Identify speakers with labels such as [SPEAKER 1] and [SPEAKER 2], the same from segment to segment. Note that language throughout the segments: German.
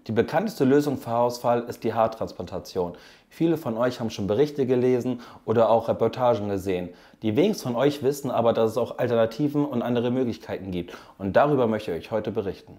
[SPEAKER 1] Die bekannteste Lösung für Haarausfall ist die Haartransplantation. Viele von euch haben schon Berichte gelesen oder auch Reportagen gesehen. Die wenigsten von euch wissen aber, dass es auch Alternativen und andere Möglichkeiten gibt. Und darüber möchte ich euch heute berichten.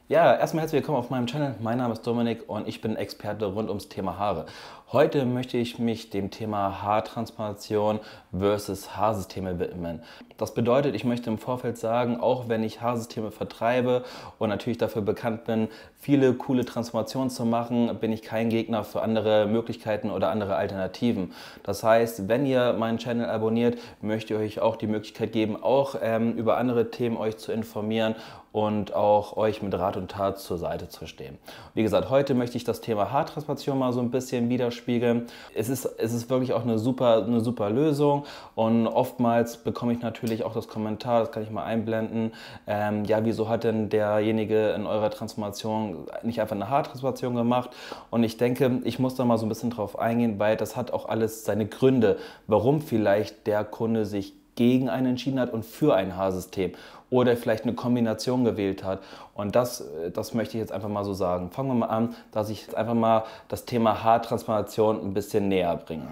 [SPEAKER 1] Ja, erstmal herzlich willkommen auf meinem Channel. Mein Name ist Dominik und ich bin Experte rund ums Thema Haare. Heute möchte ich mich dem Thema Haartransplantation versus Haarsysteme widmen. Das bedeutet, ich möchte im Vorfeld sagen, auch wenn ich Haarsysteme vertreibe und natürlich dafür bekannt bin, viele coole Transformationen zu machen, bin ich kein Gegner für andere Möglichkeiten oder andere Alternativen. Das heißt, wenn ihr meinen Channel abonniert, möchte ich euch auch die Möglichkeit geben, auch über andere Themen euch zu informieren und auch euch mit Rat und Tat zur Seite zu stehen. Wie gesagt, heute möchte ich das Thema Haartransplantation mal so ein bisschen widerspiegeln. Es ist wirklich auch eine super Lösung und oftmals bekomme ich natürlich auch das Kommentar, das kann ich mal einblenden, ja, wieso hat denn derjenige in eurer Transformation nicht einfach eine Haartransplantation gemacht? Und ich denke, ich muss da mal so ein bisschen drauf eingehen, weil das hat auch alles seine Gründe, warum vielleicht der Kunde sich gegen einen entschieden hat und für ein Haarsystem oder vielleicht eine Kombination gewählt hat. Und das möchte ich jetzt einfach mal so sagen. Fangen wir mal an, dass ich jetzt einfach mal das Thema Haartransplantation ein bisschen näher bringe.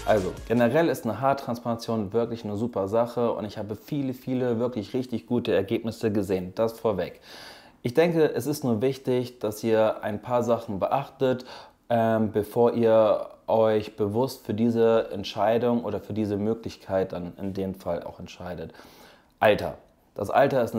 [SPEAKER 1] Also, generell ist eine Haartransplantation wirklich eine super Sache und ich habe viele wirklich richtig gute Ergebnisse gesehen. Das vorweg. Ich denke, es ist nur wichtig, dass ihr ein paar Sachen beachtet, bevor ihr euch bewusst für diese Entscheidung oder für diese Möglichkeit dann in dem Fall auch entscheidet. Alter. Das Alter ist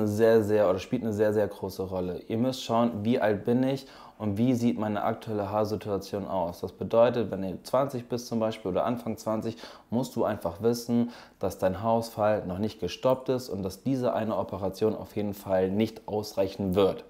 [SPEAKER 1] spielt eine sehr große Rolle. Ihr müsst schauen, wie alt bin ich und wie sieht meine aktuelle Haarsituation aus. Das bedeutet, wenn du 20 bist zum Beispiel oder Anfang 20, musst du einfach wissen, dass dein Haarausfall noch nicht gestoppt ist und dass diese eine Operation auf jeden Fall nicht ausreichen wird.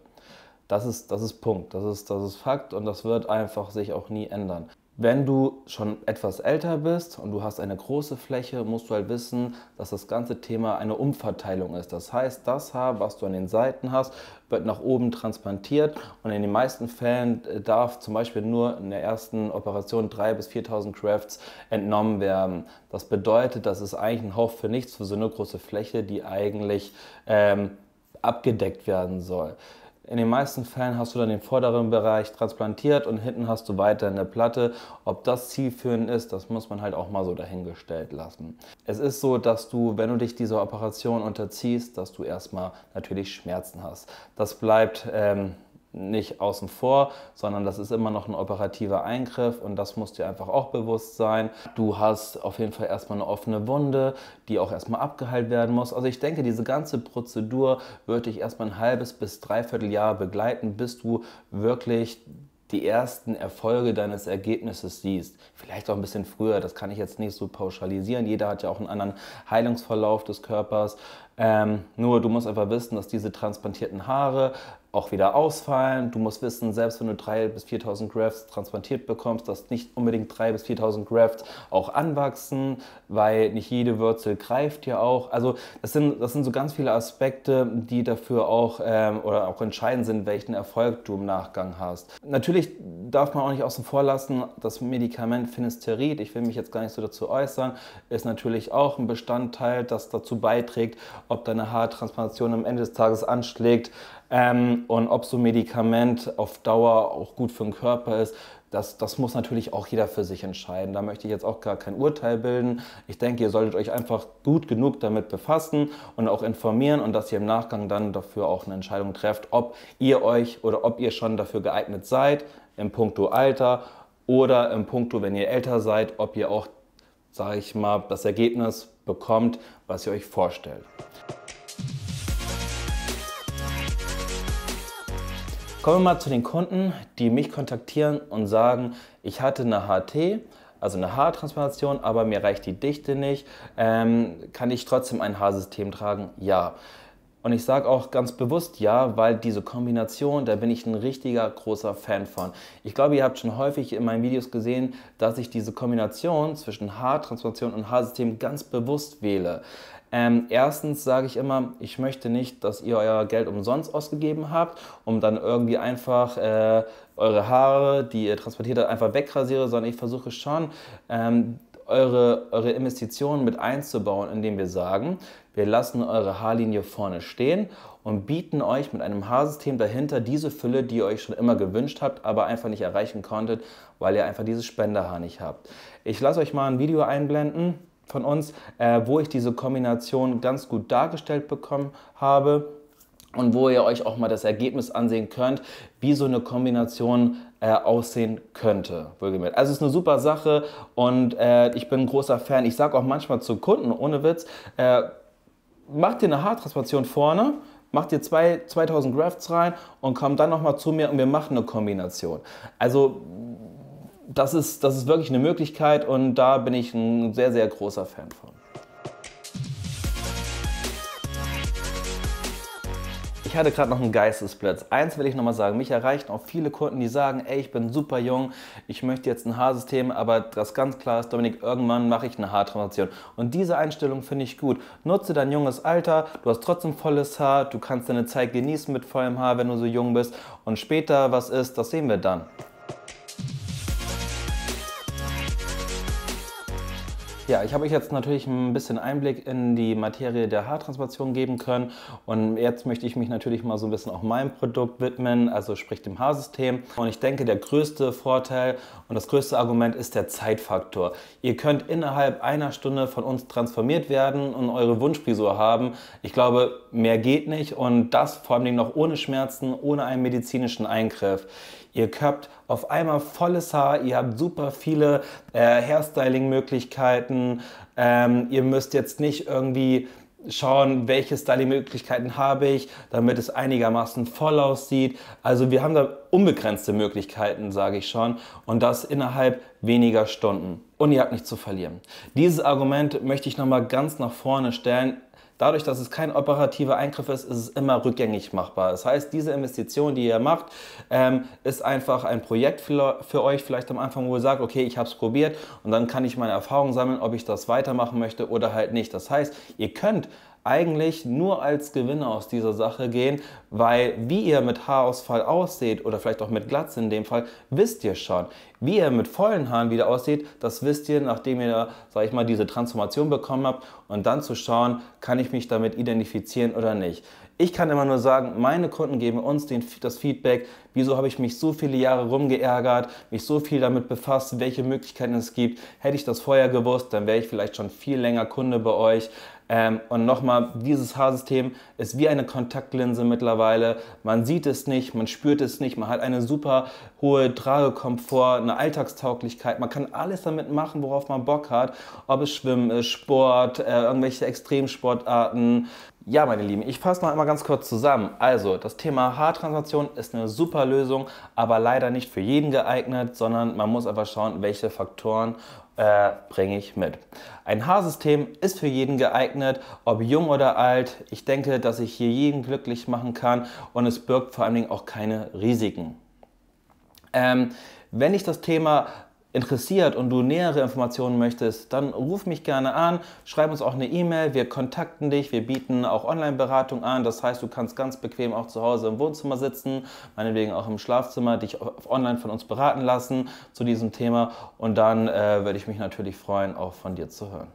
[SPEAKER 1] Das ist Punkt, das ist Fakt und das wird einfach sich auch nie ändern. Wenn du schon etwas älter bist und du hast eine große Fläche, musst du halt wissen, dass das ganze Thema eine Umverteilung ist. Das heißt, das Haar, was du an den Seiten hast, wird nach oben transplantiert und in den meisten Fällen darf zum Beispiel nur in der ersten Operation 3.000 bis 4.000 Grafts entnommen werden. Das bedeutet, das ist eigentlich ein Hauch für nichts für so eine große Fläche, die eigentlich abgedeckt werden soll. In den meisten Fällen hast du dann den vorderen Bereich transplantiert und hinten hast du weiter eine Platte. Ob das zielführend ist, das muss man halt auch mal so dahingestellt lassen. Es ist so, dass du, wenn du dich dieser Operation unterziehst, dass du erstmal natürlich Schmerzen hast. Das bleibt nicht außen vor, sondern das ist immer noch ein operativer Eingriff und das muss dir einfach auch bewusst sein. Du hast auf jeden Fall erstmal eine offene Wunde, die auch erstmal abgeheilt werden muss. Also ich denke, diese ganze Prozedur wird dich erstmal ein halbes bis dreiviertel Jahr begleiten, bis du wirklich die ersten Erfolge deines Ergebnisses siehst. Vielleicht auch ein bisschen früher, das kann ich jetzt nicht so pauschalisieren. Jeder hat ja auch einen anderen Heilungsverlauf des Körpers. Nur du musst einfach wissen, dass diese transplantierten Haare auch wieder ausfallen. Du musst wissen, selbst wenn du 3.000 bis 4.000 Grafts transplantiert bekommst, dass nicht unbedingt 3.000 bis 4.000 Grafts auch anwachsen, weil nicht jede Wurzel greift ja auch. Also das sind so ganz viele Aspekte, die dafür auch oder auch entscheidend sind, welchen Erfolg du im Nachgang hast. Natürlich darf man auch nicht außen vor lassen, das Medikament Finasterid, ich will mich jetzt gar nicht so dazu äußern, ist natürlich auch ein Bestandteil, das dazu beiträgt, ob deine Haartransplantation am Ende des Tages anschlägt und ob so ein Medikament auf Dauer auch gut für den Körper ist. Das muss natürlich auch jeder für sich entscheiden. Da möchte ich jetzt auch gar kein Urteil bilden. Ich denke, ihr solltet euch einfach gut genug damit befassen und auch informieren und dass ihr im Nachgang dann dafür auch eine Entscheidung trefft, ob ihr euch oder ob ihr schon dafür geeignet seid, in puncto Alter oder in puncto, wenn ihr älter seid, ob ihr auch, sage ich mal, das Ergebnis bekommt, was ihr euch vorstellt. Kommen wir mal zu den Kunden, die mich kontaktieren und sagen, ich hatte eine HT, also eine Haartransplantation, aber mir reicht die Dichte nicht. Kann ich trotzdem ein Haarsystem tragen? Ja. Und ich sage auch ganz bewusst ja, weil diese Kombination, da bin ich ein richtiger großer Fan von. Ich glaube, ihr habt schon häufig in meinen Videos gesehen, dass ich diese Kombination zwischen Haartransplantation und Haarsystem ganz bewusst wähle. Erstens sage ich immer, ich möchte nicht, dass ihr euer Geld umsonst ausgegeben habt, um dann irgendwie einfach eure Haare, die ihr transplantiert habt, einfach wegrasiere, sondern ich versuche schon, eure Investitionen mit einzubauen, indem wir sagen, wir lassen eure Haarlinie vorne stehen und bieten euch mit einem Haarsystem dahinter diese Fülle, die ihr euch schon immer gewünscht habt, aber einfach nicht erreichen konntet, weil ihr einfach dieses Spenderhaar nicht habt. Ich lasse euch mal ein Video einblenden von uns, wo ich diese Kombination ganz gut dargestellt bekommen habe und wo ihr euch auch mal das Ergebnis ansehen könnt, wie so eine Kombination aussehen könnte. Wohlgemerkt. Also es ist eine super Sache und ich bin ein großer Fan. Ich sage auch manchmal zu Kunden, ohne Witz, macht dir eine Haartransplantation vorne, macht dir 2000 Grafts rein und kommt dann nochmal zu mir und wir machen eine Kombination. Also das ist wirklich eine Möglichkeit und da bin ich ein sehr, sehr großer Fan von. Ich hatte gerade noch einen Geistesblitz. Eins will ich nochmal sagen, mich erreichen auch viele Kunden, die sagen, ey, ich bin super jung, ich möchte jetzt ein Haarsystem, aber das ganz klar ist, Dominik, irgendwann mache ich eine Haartransplantation. Und diese Einstellung finde ich gut. Nutze dein junges Alter, du hast trotzdem volles Haar, du kannst deine Zeit genießen mit vollem Haar, wenn du so jung bist. Und später, was ist, das sehen wir dann. Ja, ich habe euch jetzt natürlich ein bisschen Einblick in die Materie der Haartransplantation geben können und jetzt möchte ich mich natürlich mal so ein bisschen auch meinem Produkt widmen, also sprich dem Haarsystem. Und ich denke, der größte Vorteil und das größte Argument ist der Zeitfaktor. Ihr könnt innerhalb einer Stunde von uns transformiert werden und eure Wunschfrisur haben. Ich glaube, mehr geht nicht und das vor allem noch ohne Schmerzen, ohne einen medizinischen Eingriff. Ihr habt auf einmal volles Haar, ihr habt super viele Hairstyling-Möglichkeiten. Ihr müsst jetzt nicht irgendwie schauen, welche Styling-Möglichkeiten habe ich, damit es einigermaßen voll aussieht. Also wir haben da unbegrenzte Möglichkeiten, sage ich schon, und das innerhalb weniger Stunden. Und ihr habt nichts zu verlieren. Dieses Argument möchte ich nochmal ganz nach vorne stellen. Dadurch, dass es kein operativer Eingriff ist, ist es immer rückgängig machbar. Das heißt, diese Investition, die ihr macht, ist einfach ein Projekt für euch, vielleicht am Anfang, wo ihr sagt, okay, ich habe es probiert und dann kann ich meine Erfahrungen sammeln, ob ich das weitermachen möchte oder halt nicht. Das heißt, ihr könnt eigentlich nur als Gewinner aus dieser Sache gehen, weil wie ihr mit Haarausfall ausseht oder vielleicht auch mit Glatze in dem Fall, wisst ihr schon. Wie ihr mit vollen Haaren wieder aussieht, das wisst ihr, nachdem ihr, sag ich mal, diese Transformation bekommen habt und dann zu schauen, kann ich mich damit identifizieren oder nicht. Ich kann immer nur sagen, meine Kunden geben uns das Feedback, wieso habe ich mich so viele Jahre rumgeärgert, mich so viel damit befasst, welche Möglichkeiten es gibt. Hätte ich das vorher gewusst, dann wäre ich vielleicht schon viel länger Kunde bei euch. Und nochmal, dieses Haarsystem ist wie eine Kontaktlinse mittlerweile. Man sieht es nicht, man spürt es nicht, man hat eine super hohe Tragekomfort, eine Alltagstauglichkeit. Man kann alles damit machen, worauf man Bock hat. Ob es Schwimmen ist, Sport, irgendwelche Extremsportarten. Ja, meine Lieben, ich fasse noch einmal ganz kurz zusammen. Also, das Thema Haartransplantation ist eine super Lösung, aber leider nicht für jeden geeignet, sondern man muss einfach schauen, welche Faktoren bringe ich mit. Ein Haarsystem ist für jeden geeignet, ob jung oder alt. Ich denke, dass ich hier jeden glücklich machen kann und es birgt vor allen Dingen auch keine Risiken. Wenn dich das Thema interessiert und du nähere Informationen möchtest, dann ruf mich gerne an, schreib uns auch eine E-Mail, wir kontakten dich, wir bieten auch Online-Beratung an, das heißt, du kannst ganz bequem auch zu Hause im Wohnzimmer sitzen, meinetwegen auch im Schlafzimmer, dich online von uns beraten lassen zu diesem Thema und dann würde ich mich natürlich freuen, auch von dir zu hören.